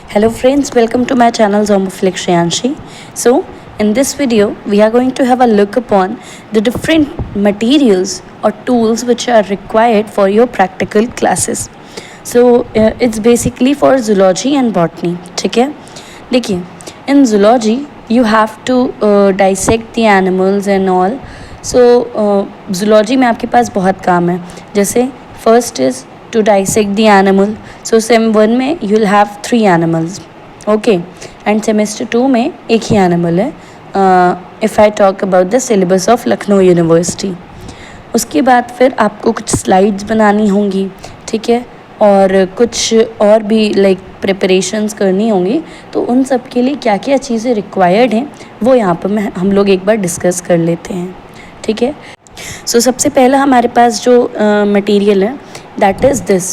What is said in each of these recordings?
Hello friends, welcome to my channel Zomoflix Shreyanshi. So in this video we are going to have a look upon the different materials or tools which are required for your practical classes. So it's basically for zoology and botany. ठीक है, देखिए in zoology you have to dissect the animals and all. So zoology में आपके पास बहुत काम है. जैसे first is to dissect the animal. So sem 1 में you'll have 3 animals. Okay, and semester 2 में एक ही animal है. If I talk about the syllabus of Lucknow University. उसके बाद फिर आपको कुछ स्लाइड्स बनानी होंगी, ठीक है, और कुछ और भी लाइक प्रिपरेशंस करनी होंगी. तो उन सब के लिए क्या क्या चीज़ें रिक्वायर्ड हैं वो यहाँ पर हम लोग एक बार डिस्कस कर लेते हैं. ठीक है, सो सबसे पहला हमारे पास जो मटेरियल है दैट इज़ दिस.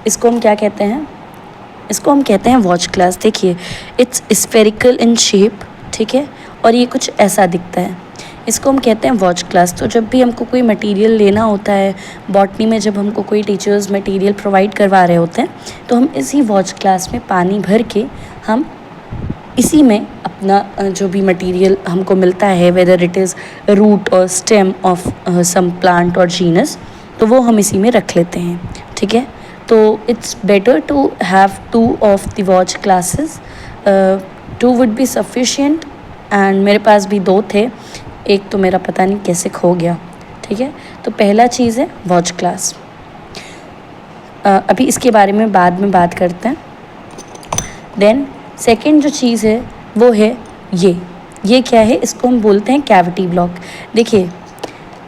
इसको हम क्या कहते हैं? इसको हम कहते हैं वॉच ग्लास. देखिए इट्स स्फेरिकल इन शेप, ठीक है, और ये कुछ ऐसा दिखता है. इसको हम कहते हैं वॉच ग्लास. तो जब भी हमको कोई मटेरियल लेना होता है बॉटनी में, जब हमको कोई टीचर्स मटेरियल प्रोवाइड करवा रहे होते हैं, तो हम इसी वॉच ग्लास में पानी भर के हम इसी में अपना जो भी मटेरियल हमको मिलता है, वेदर इट इज़ रूट और स्टेम ऑफ सम प्लांट और जीनस, तो वो हम इसी में रख लेते हैं. ठीक है, तो it's better to have 2 of the watch glasses. 2 would be sufficient and मेरे पास भी 2 थे. एक तो मेरा पता नहीं कैसे खो गया. ठीक है, तो पहला चीज़ है वॉच ग्लास. अभी इसके बारे में बाद में बात करते हैं. देन सेकंड जो चीज़ है वो है ये क्या है? इसको हम बोलते हैं कैविटी ब्लॉक. देखिए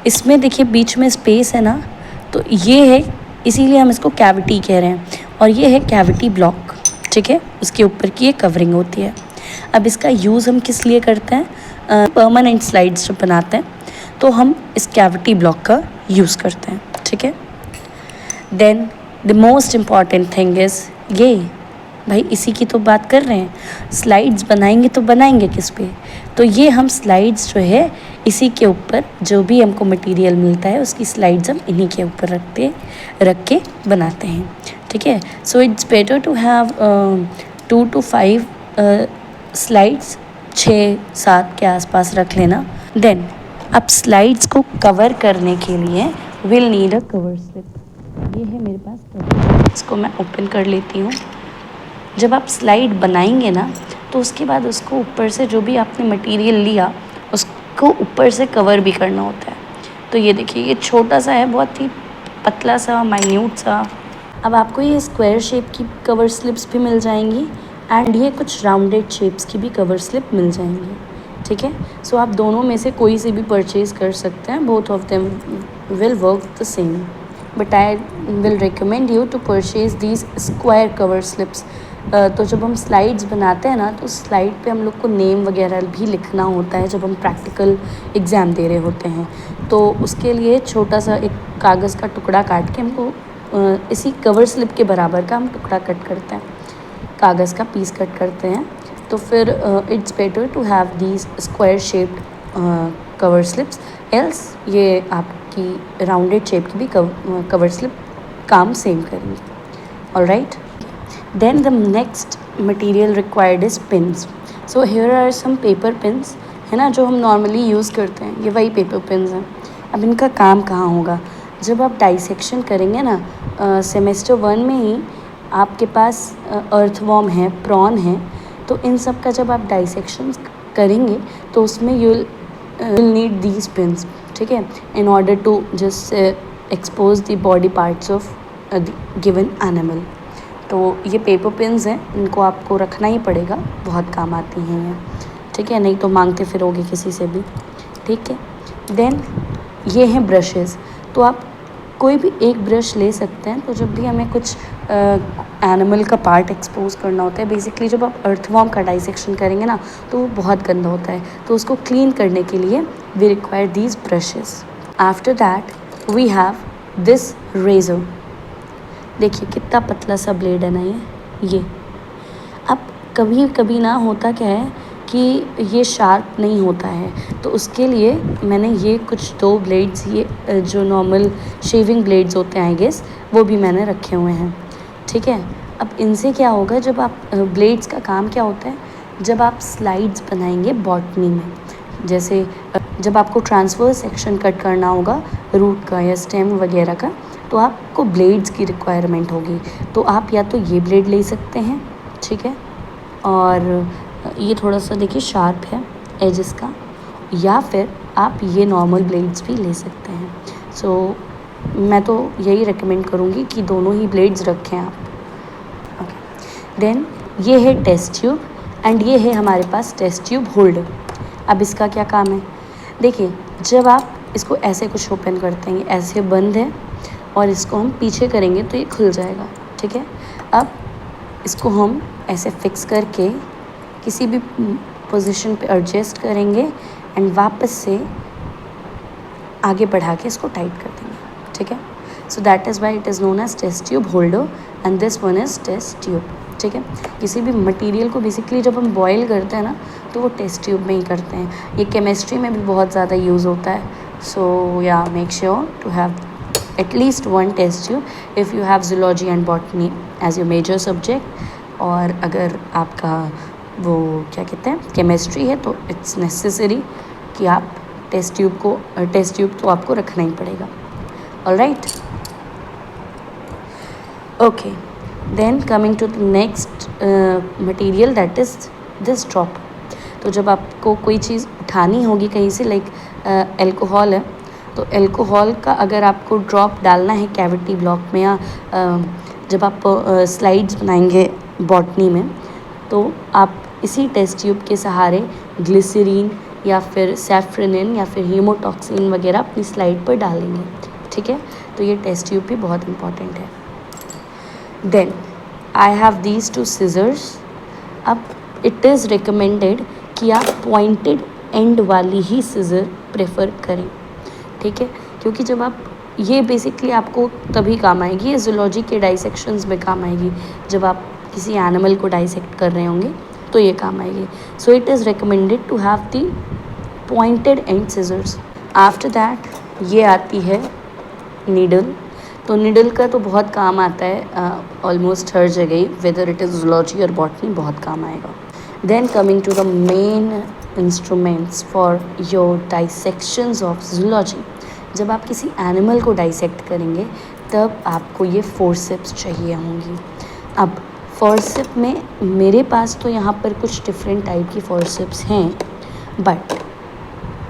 इसमें देखिए बीच में स्पेस है ना, तो ये है, इसीलिए हम इसको कैविटी कह रहे हैं. और ये है कैविटी ब्लॉक. ठीक है, उसके ऊपर की ये कवरिंग होती है. अब इसका यूज़ हम किस लिए करते हैं? परमानेंट स्लाइड्स जब बनाते हैं तो हम इस कैविटी ब्लॉक का यूज़ करते हैं. ठीक है, then the most important thing is ये. भाई इसी की तो बात कर रहे हैं. स्लाइड्स बनाएंगे तो बनाएंगे किस पे? तो ये हम स्लाइड्स जो है इसी के ऊपर जो भी हमको मटेरियल मिलता है उसकी स्लाइड्स हम इन्हीं के ऊपर रख के बनाते हैं. ठीक है, so it's better to have 2 to 5 slides. 6-7 के आसपास रख लेना. देन अब स्लाइड्स को कवर करने के लिए will need a cover slip. ये है मेरे पास कवर. इसको मैं ओपन कर लेती हूँ. जब आप स्लाइड बनाएंगे ना तो उसके बाद उसको ऊपर से जो भी आपने मटेरियल लिया उसको ऊपर से कवर भी करना होता है. तो ये देखिए ये छोटा सा है, बहुत ही पतला सा, माइन्यूट सा. अब आपको ये स्क्वायर शेप की कवर स्लिप्स भी मिल जाएंगी एंड ये कुछ राउंडेड शेप्स की भी कवर स्लिप मिल जाएंगी. ठीक है, सो आप दोनों में से कोई से भी परचेज़ कर सकते हैं. Both of them will work the same, but I will recommend you to purchase these square cover slips. तो जब हम स्लाइड्स बनाते हैं ना तो स्लाइड पे हम लोग को नेम वगैरह भी लिखना होता है जब हम प्रैक्टिकल एग्ज़ाम दे रहे होते हैं. तो उसके लिए छोटा सा एक कागज़ का टुकड़ा काट के हमको इसी कवर स्लिप के बराबर का हम टुकड़ा कट करते हैं, कागज़ का पीस कट करते हैं. तो फिर it's better to have these square shaped cover slips. Else ये आपकी राउंडेड शेप की भी कवर स्लिप काम सेम करेंगे. Alright, then the next material required is pins. So here are some paper pins, है ना, जो हम नॉर्मली यूज़ करते हैं. ये वही पेपर पिन्स हैं. अब इनका काम कहाँ होगा? जब आप डाइसेक्शन करेंगे ना, सेमेस्टर 1 में ही आपके पास अर्थवॉर्म है, प्रॉन है, तो इन सब का जब आप डाइसेक्शन करेंगे तो उसमें you will need these pins. ठीक है, in order to just expose the body parts of given animal. तो ये पेपर पिन्स हैं, इनको आपको रखना ही पड़ेगा, बहुत काम आती हैं ये. ठीक है, नहीं तो मांगते फिरोगे किसी से भी. ठीक है, देन ये हैं ब्रशेज़. तो आप कोई भी एक ब्रश ले सकते हैं. तो जब भी हमें कुछ एनिमल का पार्ट एक्सपोज करना होता है, बेसिकली जब आप अर्थवॉर्म का डाइसेक्शन करेंगे ना तो वो बहुत गंदा होता है, तो उसको क्लीन करने के लिए we require these brushes. After that we have this razor. देखिए कितना पतला सा ब्लेड है ना ये. अब कभी कभी ना होता क्या है कि ये शार्प नहीं होता है। तो उसके लिए मैंने ये कुछ 2 ब्लेड्स, ये जो नॉर्मल शेविंग ब्लेड्स होते हैं आई गेस, वो भी मैंने रखे हुए हैं। ठीक है, अब इनसे क्या होगा, जब आप ब्लेड्स का काम क्या होता है, जब आप स्लाइड्स बनाएंगे बॉटनी में, जैसे जब आपको ट्रांसफर सेक्शन कट करना होगा रूट का या स्टेम वगैरह का, तो आपको ब्लेड्स की रिक्वायरमेंट होगी। तो आप या तो ये ब्लेड ले सकते हैं, ठीक है, और ये थोड़ा सा देखिए शार्प है एजेस का, या फिर आप ये नॉर्मल ब्लेड्स भी ले सकते हैं। सो मैं तो यही रेकमेंड करूँगी कि दोनों ही ब्लेड्स रखें आप। ओके, देन ये है टेस्ट ट्यूब एंड ये है हमारे पास टेस्ट ट्यूब होल्डर। अब इसका क्या काम है, देखिए जब आप इसको ऐसे कुछ ओपन करते हैं, ऐसे बंद है, और इसको हम पीछे करेंगे तो ये खुल जाएगा। ठीक है, अब इसको हम ऐसे फिक्स करके किसी भी पोजीशन पे एडजस्ट करेंगे एंड वापस से आगे बढ़ा के इसको टाइट कर देंगे। ठीक है, so that is why it is known as test tube holder and this one is test tube. ठीक है, किसी भी मटेरियल को बेसिकली जब हम बॉयल करते हैं ना, तो वो टेस्ट ट्यूब में ही करते हैं। ये केमिस्ट्री में भी बहुत ज़्यादा यूज़ होता है। सो या make sure to have at least one test tube if you have zoology and botany as your major subject, और अगर आपका वो क्या कहते हैं केमिस्ट्री है तो इट्स नेसेसरी कि आप टेस्ट ट्यूब तो आपको रखना ही पड़ेगा। Alright, okay, then coming to the next material that is this drop. तो जब आपको कोई चीज़ उठानी होगी कहीं से, लाइक एल्कोहल है, तो एल्कोहल का अगर आपको ड्रॉप डालना है कैविटी ब्लॉक में, या जब आप स्लाइड्स बनाएंगे बॉटनी में, तो आप इसी टेस्ट ट्यूब के सहारे ग्लिसरीन या फिर सैफ्रनिन या फिर हीमोटॉक्सिन वगैरह अपनी स्लाइड पर डालेंगे। ठीक है, तो ये टेस्ट ट्यूब भी बहुत इंपॉर्टेंट है। Then I have these 2 scissors. अब इट इज़ रिकमेंडेड कि आप पॉइंटेड एंड वाली ही सीजर प्रेफर करें। ठीक है, क्योंकि जब आप ये बेसिकली आपको तभी काम आएगी, ये जूलॉजी के डाइसेक्शंस में काम आएगी, जब आप किसी एनिमल को डाइसेक्ट कर रहे होंगे तो ये काम आएगी। So it is recommended to have the pointed end scissors. After that ये आती है नीडल। तो नीडल का तो बहुत काम आता है ऑलमोस्ट हर जगह, वेदर इट इज़ जूलॉजी और बॉटनी, बहुत काम आएगा। Then coming to the main instruments for your dissections of zoology. जब आप किसी एनिमल को डाइसेक्ट करेंगे तब आपको ये फोर्सेप्स चाहिए होंगी। अब फोर्सेप में मेरे पास तो यहाँ पर कुछ डिफरेंट टाइप की फोर्सेप्स हैं, but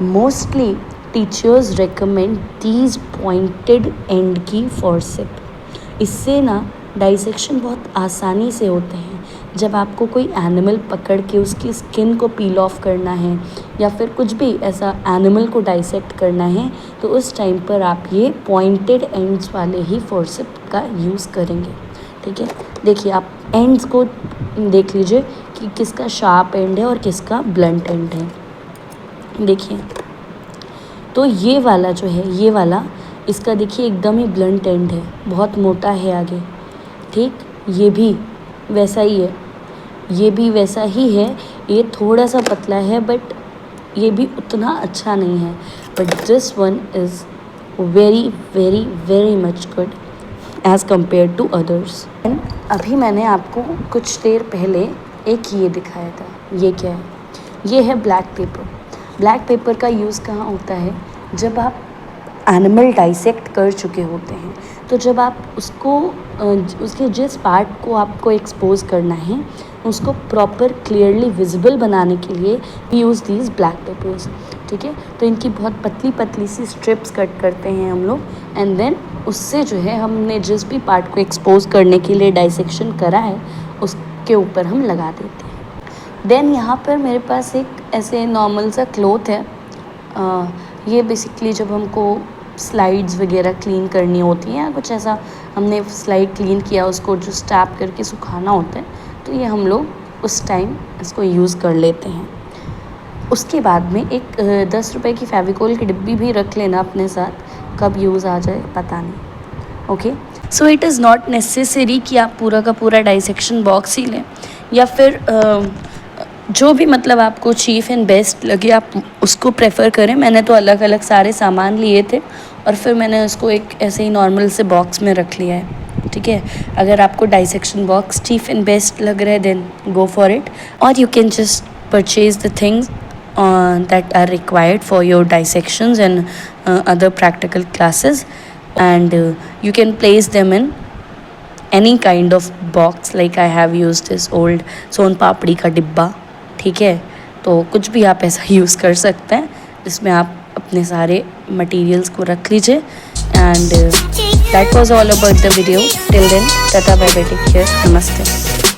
mostly teachers recommend these pointed and की फोर्सेप। इससे ना डाइसेक्शन बहुत आसानी से होते हैं। जब आपको कोई एनिमल पकड़ के उसकी स्किन को पील ऑफ करना है या फिर कुछ भी ऐसा एनिमल को डाइसेक्ट करना है, तो उस टाइम पर आप ये पॉइंटेड एंड्स वाले ही फोर्सेप का यूज़ करेंगे। ठीक है, देखिए आप एंड्स को देख लीजिए कि किसका शार्प एंड है और किसका ब्लंट एंड है। देखिए, तो ये वाला जो है, ये वाला, इसका देखिए एकदम ही ब्लंट एंड है, बहुत मोटा है आगे। ठीक, ये भी वैसा ही है, ये भी वैसा ही है, ये थोड़ा सा पतला है बट ये भी उतना अच्छा नहीं है, but this one is very very very much good as compare to others. अभी मैंने आपको कुछ देर पहले एक ये दिखाया था, ये क्या है, ये है ब्लैक पेपर। ब्लैक पेपर का यूज़ कहाँ होता है, जब आप एनिमल डाइसेक्ट कर चुके होते हैं, तो जब आप उसको उसके जिस पार्ट को आपको एक्सपोज करना है उसको प्रॉपर क्लियरली विजिबल बनाने के लिए we use these black papers. ठीक है, तो इनकी बहुत पतली पतली सी स्ट्रिप्स कट करते हैं हम लोग, एंड देन उससे जो है हमने जिस भी पार्ट को एक्सपोज करने के लिए डाइसेक्शन करा है उसके ऊपर हम लगा देते हैं। देन यहाँ पर मेरे पास एक ऐसे नॉर्मल सा क्लॉथ है, ये बेसिकली जब हमको स्लाइड्स वगैरह क्लीन करनी होती हैं या कुछ ऐसा हमने स्लाइड क्लीन किया उसको जो स्टैप करके सुखाना होता है, तो ये हम लोग उस टाइम इसको यूज़ कर लेते हैं। उसके बाद में एक 10 रुपए की फेविकोल की डिब्बी भी रख लेना अपने साथ, कब यूज़ आ जाए पता नहीं। Okay, so it is not necessary कि आप पूरा का पूरा डाइसेक्शन बॉक्स ही लें, या फिर जो भी मतलब आपको चीप एंड बेस्ट लगे आप उसको प्रेफर करें। मैंने तो अलग अलग सारे सामान लिए थे और फिर मैंने उसको एक ऐसे ही नॉर्मल से बॉक्स में रख लिया है, ठीक है। अगर आपको dissection box cheap and best लग रहा है देन गो फॉर इट, और you can just purchase the things that are required for your dissections and other practical classes, and you can place them in any kind of box, like I have used this old सोन पापड़ी का डिब्बा, ठीक है। तो कुछ भी आप ऐसा use कर सकते हैं जिसमें आप अपने सारे मटेरियल्स को रख लीजिए। And that was all about the video. Till then tata bye bye, take care, नमस्ते।